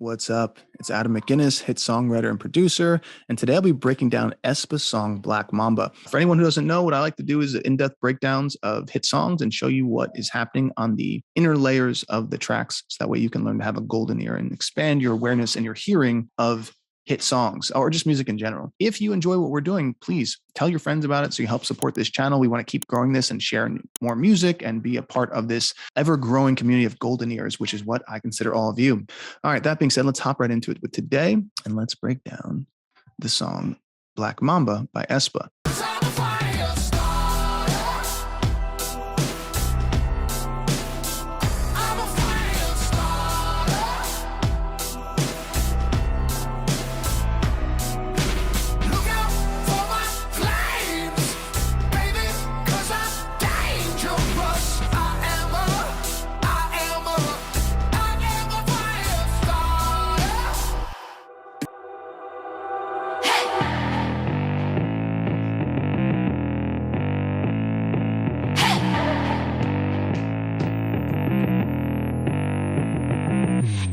What's up? It's Adam McInnis, hit songwriter and producer, and today I'll be breaking down Aespa's song Black Mamba. For anyone who doesn't know, what I like to do is in-depth breakdowns of hit songs and show you what is happening on the inner layers of the tracks, so that way you can learn to have a golden ear and expand your awareness and your hearing of hit songs or just music in general. If you enjoy what we're doing, please tell your friends about it so you help support this channel. We want to keep growing this and share more music and be a part of this ever-growing community of golden ears, which is what I consider all of you. All right, that being said, let's hop right into it with today and let's break down the song Black Mamba by Aespa.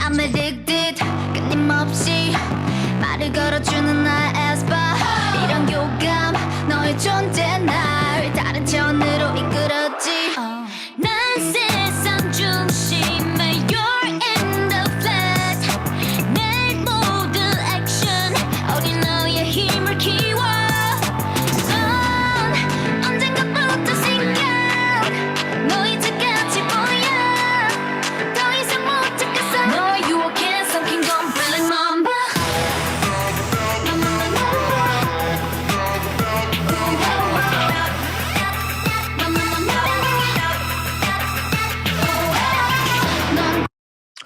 I'm addicted 끊임없이 말을 걸어주는 나의 Aespa 이런 교감 너의 존재 날 다른 차원으로 이끌었지 난 세상 중심에 You're in the flat 내 모든 액션 어린 너의 힘을 키워 넌 언젠가부터 생각 너 이제 같이 보여 더 이상 못 찾겠어 너의 유혹에 삼킨 건 Black Mamba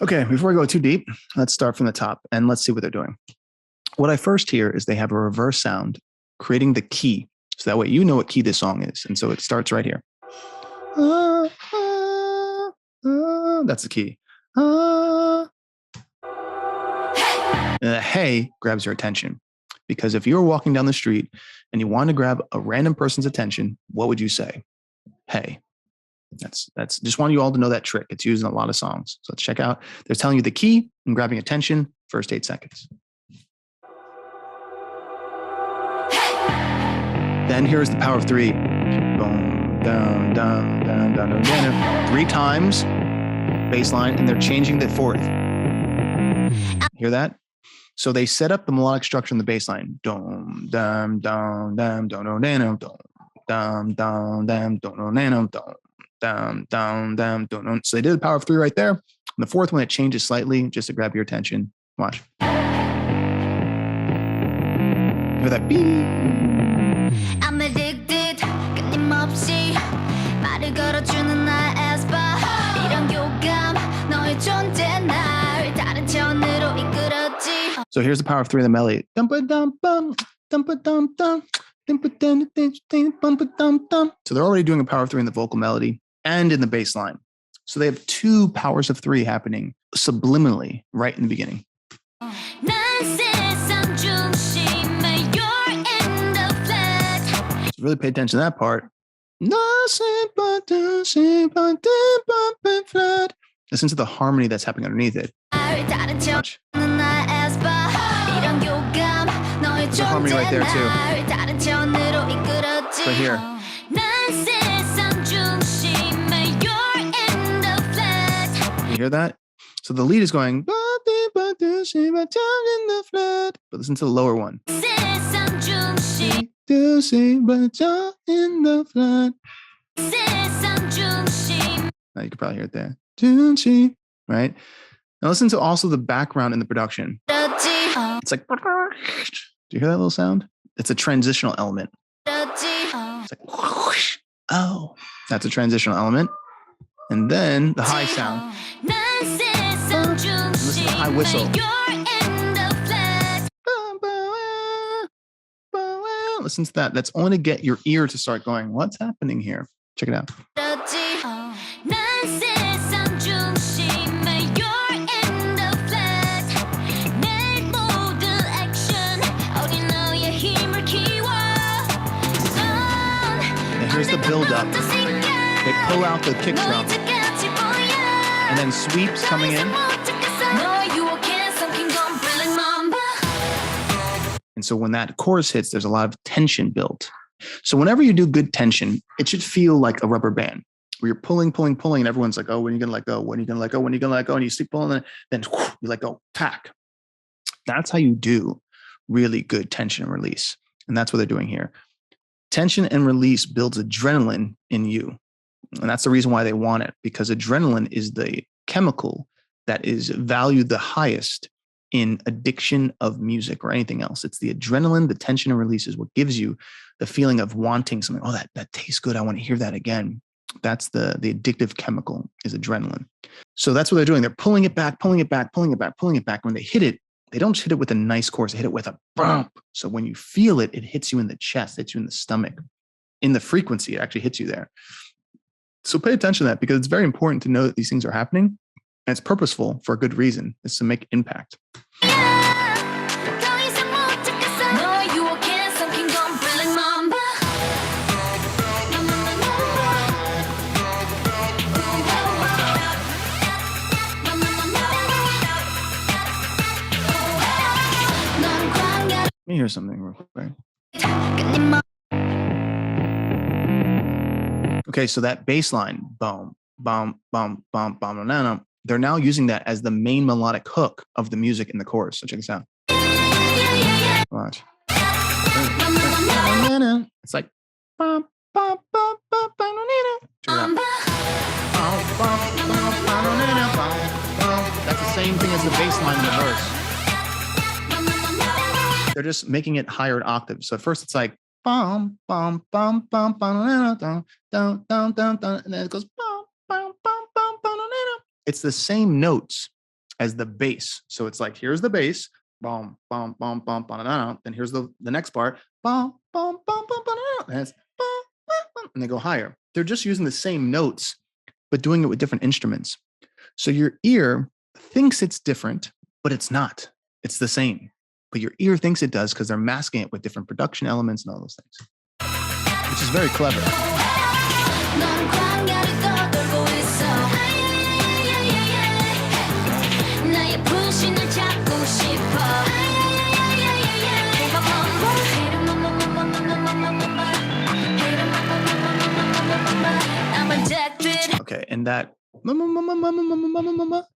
Okay, before we go too deep, let's start from the top and let's see what they're doing. What I first hear is they have a reverse sound, creating the key. So that way you know what key this song is. And so it starts right here. That's the key. And the hey grabs your attention. Because if you're walking down the street and you want to grab a random person's attention, what would you say? Hey. That's just want you all to know that trick. It's used in a lot of songs. So let's check out. They're telling you the key and grabbing attention, first 8 seconds. Then here's the power of 3. Boom, down, down, down, down, down, down. 3 times, bass line, and they're changing the 4th. Hear that? So they set up the melodic structure in the bass line. Dum, dum, dum, dum, dum, dum, dum, dum, dum, dum, dum, dum, dum, dum. Down, down, down, down. So they did the power of 3 right there. And the 4th one, it changes slightly just to grab your attention. Watch. Hear that beep? I'm addicted 끊임없이 말을 걸어주는 나의 Aespa 이런 교감 너의 존재 날 다른 차원으로 이끌었지 So here's the power of 3 in the melody. So they're already doing a power of 3 in the vocal melody and in the bass line. So they have 2 powers of 3 happening subliminally right in the beginning. So really pay attention to that part. Listen to the harmony that's happening underneath it. Watch. There's a harmony right there too. Right here. You hear that? So the lead is going, but listen to the lower one. Now you can probably hear it there. Right? Now listen to also the background in the production. It's like, do you hear that little sound? It's a transitional element. It's like, oh, that's a transitional element. And then the high sound. Listen to the high whistle. Listen to that. That's only to get your ear to start going, what's happening here? Check it out. And here's the build up. They pull out the kick drum. And then sweeps coming in. And so when that chorus hits, there's a lot of tension built. So whenever you do good tension, it should feel like a rubber band where you're pulling, and everyone's like, oh, when are you going to let go? When are you going to let go? When are you going to let go? And you keep pulling, then you let go, tack. That's how you do really good tension and release. And that's what they're doing here. Tension and release builds adrenaline in you. And that's the reason why they want it, because adrenaline is the chemical that is valued the highest in addiction of music or anything else. It's the adrenaline, the tension and release is what gives you the feeling of wanting something. Oh, that tastes good. I want to hear that again. That's the addictive chemical is adrenaline. So that's what they're doing. They're pulling it back. When they hit it, they don't hit it with a nice chorus. They hit it with a bump. So when you feel it, it hits you in the chest, hits you in the stomach. In the frequency, it actually hits you there. So pay attention to that, because it's very important to know that these things are happening, and it's purposeful for a good reason. It's to make impact. Let me hear something real quick. Okay, so that bass line, boom, bum, bum, bum, bum, bum, they're now using that as the main melodic hook of the music in the chorus. So check this out. Watch. It's like, bum, bum, bum, bum, bum, check it out. That's the same thing as the bass line in the verse. They're just making it higher in octaves. So at first it's like bum bum bum bum bum dun dun dun dun dun, and then it goes bum bum bum bum bum. It's the same notes as the bass. So it's like, here's the bass, bum bum bum bum bum. Then here's the next part, bum bum bum bum bum. And it's bum bum bum, and they go higher. They're just using the same notes, but doing it with different instruments. So your ear thinks it's different, but it's not. It's the same. But your ear thinks it does because they're masking it with different production elements and all those things, which is very clever. Okay, and that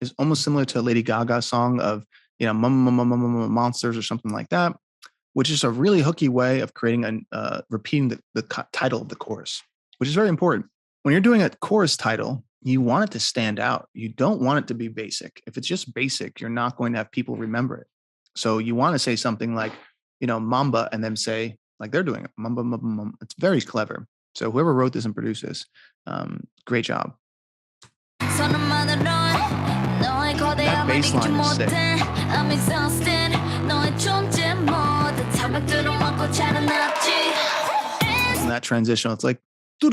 is almost similar to a Lady Gaga song of, monsters or something like that, which is a really hooky way of creating repeating the title of the chorus, which is very important. When you're doing a chorus title, you want it to stand out. You don't want it to be basic. If it's just basic, you're not going to have people remember it. So you want to say something like, Mamba, and then say, like they're doing it, Mamba, Mamba, Mamba. It's very clever. So whoever wrote this and produced this, great job. That bass line is sick. And that transition, it's like, and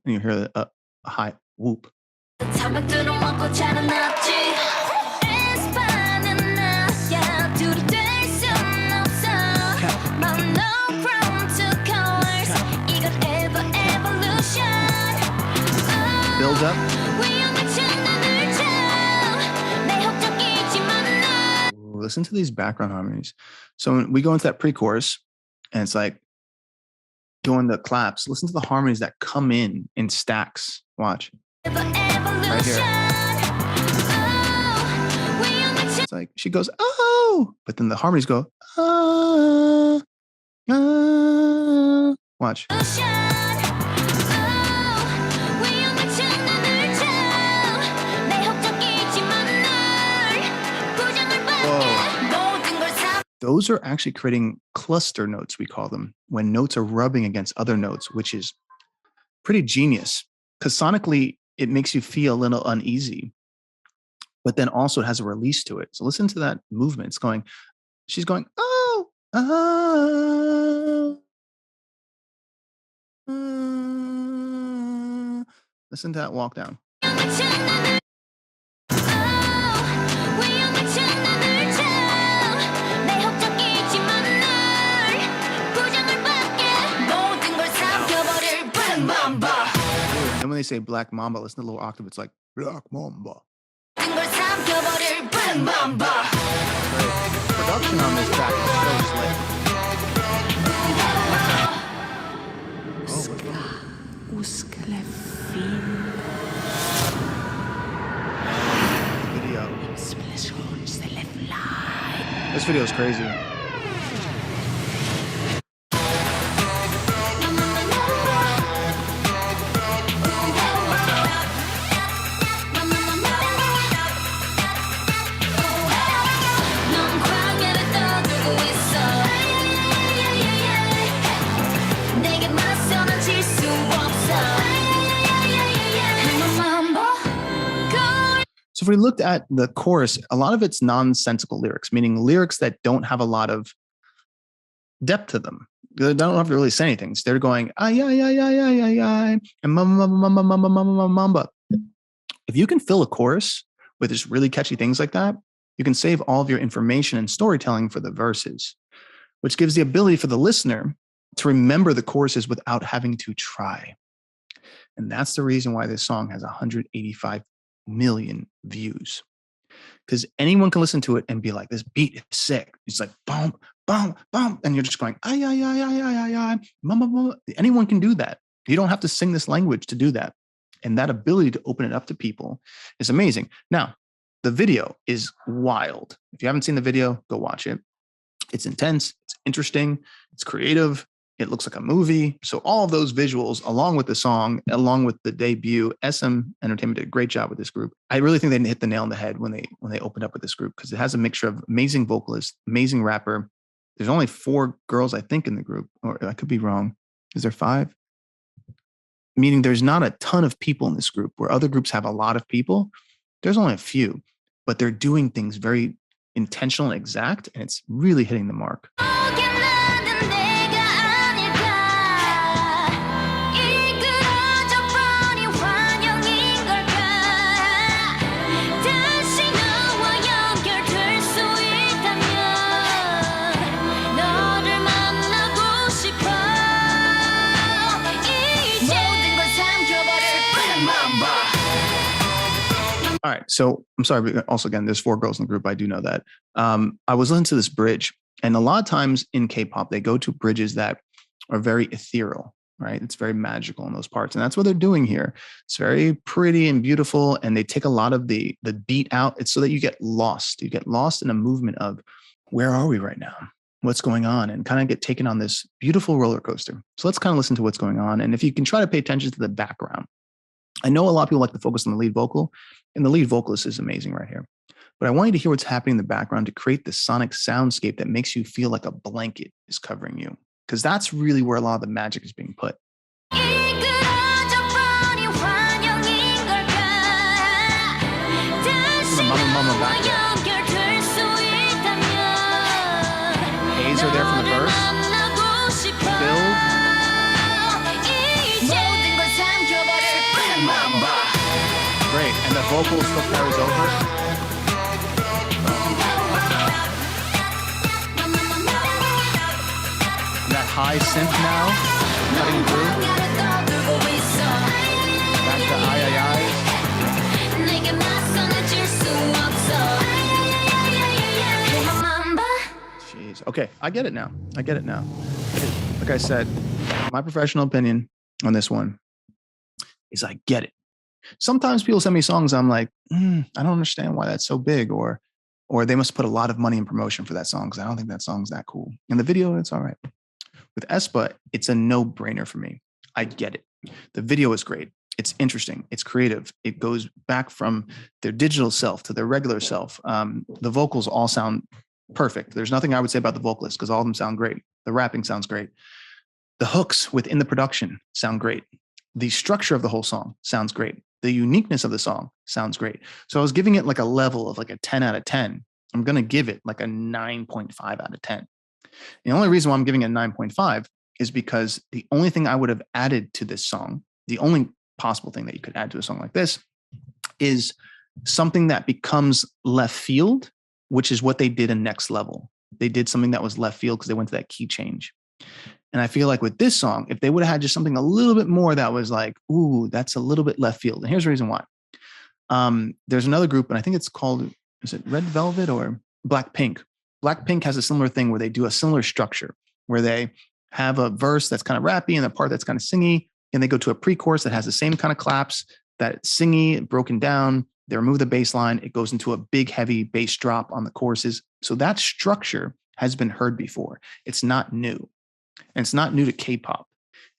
you hear a high whoop. Build up. Listen to these background harmonies. So when we go into that pre-chorus, and it's like doing the claps, listen to the harmonies that come in stacks. Watch. Right here. It's like she goes, oh, but then the harmonies go, ah, ah. Watch. Those are actually creating cluster notes, we call them, when notes are rubbing against other notes, which is pretty genius, because sonically it makes you feel a little uneasy, but then also it has a release to it. So listen to that movement. It's going, she's going, oh, ah, ah. Listen to that walk down. And when they say Black Mamba, listen to the little octave. It's like Black Mamba. Production on this track is so slick. This video is crazy. So if we looked at the chorus, a lot of it's nonsensical lyrics, meaning lyrics that don't have a lot of depth to them. They don't have to really say anything. So they're going, ay, ay, ay, ay, ay, ay, ay, and mamba, mamba, mamba, mamba, mamba. If you can fill a chorus with just really catchy things like that, you can save all of your information and storytelling for the verses, which gives the ability for the listener to remember the choruses without having to try. And that's the reason why this song has 185 million views, because anyone can listen to it and be like, this beat is sick. It's like boom, boom, boom, and you're just going ay, ay, ay, ay, ay, ay, ay, mama, mama. Anyone can do that. You don't have to sing this language to do that, and that ability to open it up to people is amazing. Now, the video is wild. If you haven't seen the video, go watch it. It's intense. It's interesting. It's creative. It looks like a movie. So all of those visuals, along with the song, along with the debut, SM Entertainment did a great job with this group. I really think they hit the nail on the head when they opened up with this group, because it has a mixture of amazing vocalist, amazing rapper. There's only 4 girls, I think, in the group, or I could be wrong. Is there 5? Meaning there's not a ton of people in this group, where other groups have a lot of people. There's only a few, but they're doing things very intentional and exact, and it's really hitting the mark. All right. So I'm sorry, but also, again, there's 4 girls in the group. I do know that. I was listening to this bridge, and a lot of times in K-pop, they go to bridges that are very ethereal, right? It's very magical in those parts. And that's what they're doing here. It's very pretty and beautiful. And they take a lot of the beat out. It's so that you get lost. You get lost in a movement of, where are we right now? What's going on? And kind of get taken on this beautiful roller coaster. So let's kind of listen to what's going on. And if you can try to pay attention to the background, I know a lot of people like to focus on the lead vocal, and the lead vocalist is amazing right here. But I want you to hear what's happening in the background to create the sonic soundscape that makes you feel like a blanket is covering you, because that's really where a lot of the magic is being put. Mama, mama back there. A's are there from the verse. Build. Great, and the vocal still carries over. That high synth now, cutting through. Back to ay ay ay. Jeez. Okay, I get it now. Like I said, my professional opinion on this one is I get it. Sometimes people send me songs, I'm like, I don't understand why that's so big, or they must put a lot of money in promotion for that song, because I don't think that song's that cool. In the video, it's all right. With Aespa, it's a no-brainer for me. I get it. The video is great. It's interesting. It's creative. It goes back from their digital self to their regular self. The vocals all sound perfect. There's nothing I would say about the vocalists, because all of them sound great. The rapping sounds great. The hooks within the production sound great. The structure of the whole song sounds great. The uniqueness of the song sounds great. So I was giving it like a level of like a 10 out of 10. I'm going to give it like a 9.5 out of 10. The only reason why I'm giving it a 9.5 is because the only thing I would have added to this song, the only possible thing that you could add to a song like this, is something that becomes left field, which is what they did in Next Level. They did something that was left field because they went to that key change. And I feel like with this song, if they would have had just something a little bit more that was like, ooh, that's a little bit left field. And here's the reason why. There's another group, and I think it's called, is it Red Velvet or Blackpink? Blackpink has a similar thing where they do a similar structure, where they have a verse that's kind of rappy and a part that's kind of singy, and they go to a pre-chorus that has the same kind of claps, that it's singy, broken down. They remove the bass line. It goes into a big, heavy bass drop on the choruses. So that structure has been heard before. It's not new. And it's not new to K-pop.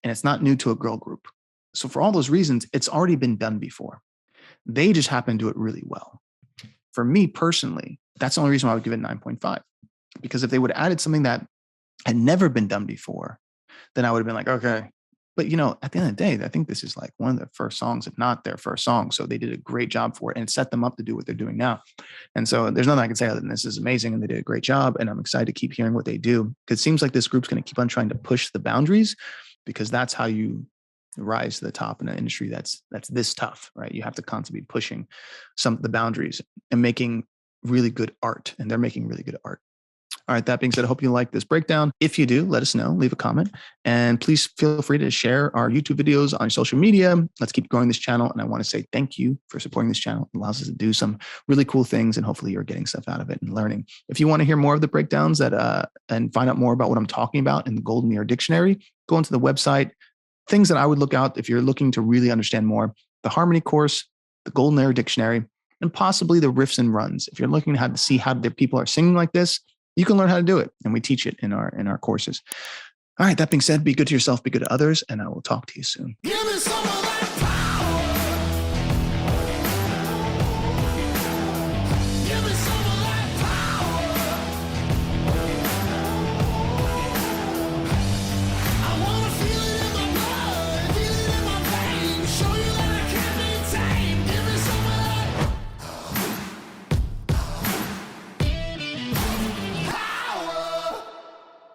And it's not new to a girl group. So for all those reasons, it's already been done before. They just happen to do it really well. For me personally, that's the only reason why I would give it 9.5. Because if they would have added something that had never been done before, then I would have been like, okay. But, at the end of the day, I think this is like one of their first songs, if not their first song. So they did a great job for it, and it set them up to do what they're doing now. And so there's nothing I can say other than this is amazing, and they did a great job. And I'm excited to keep hearing what they do, because it seems like this group's going to keep on trying to push the boundaries, because that's how you rise to the top in an industry that's this tough, right? You have to constantly be pushing the boundaries and making really good art. And they're making really good art. All right. That being said, I hope you like this breakdown. If you do, let us know, leave a comment, and please feel free to share our YouTube videos on social media. Let's keep growing this channel. And I want to say thank you for supporting this channel. It allows us to do some really cool things, and hopefully you're getting stuff out of it and learning. If you want to hear more of the breakdowns and find out more about what I'm talking about in the Golden Mirror Dictionary, go into the website. Things that I would look out if you're looking to really understand more: the harmony course, the Golden Mirror Dictionary, and possibly the riffs and runs. If you're looking to see how the people are singing like this, you can learn how to do it, and we teach it in our courses. All right, that being said, be good to yourself, be good to others, and I will talk to you soon. Give me some of that power.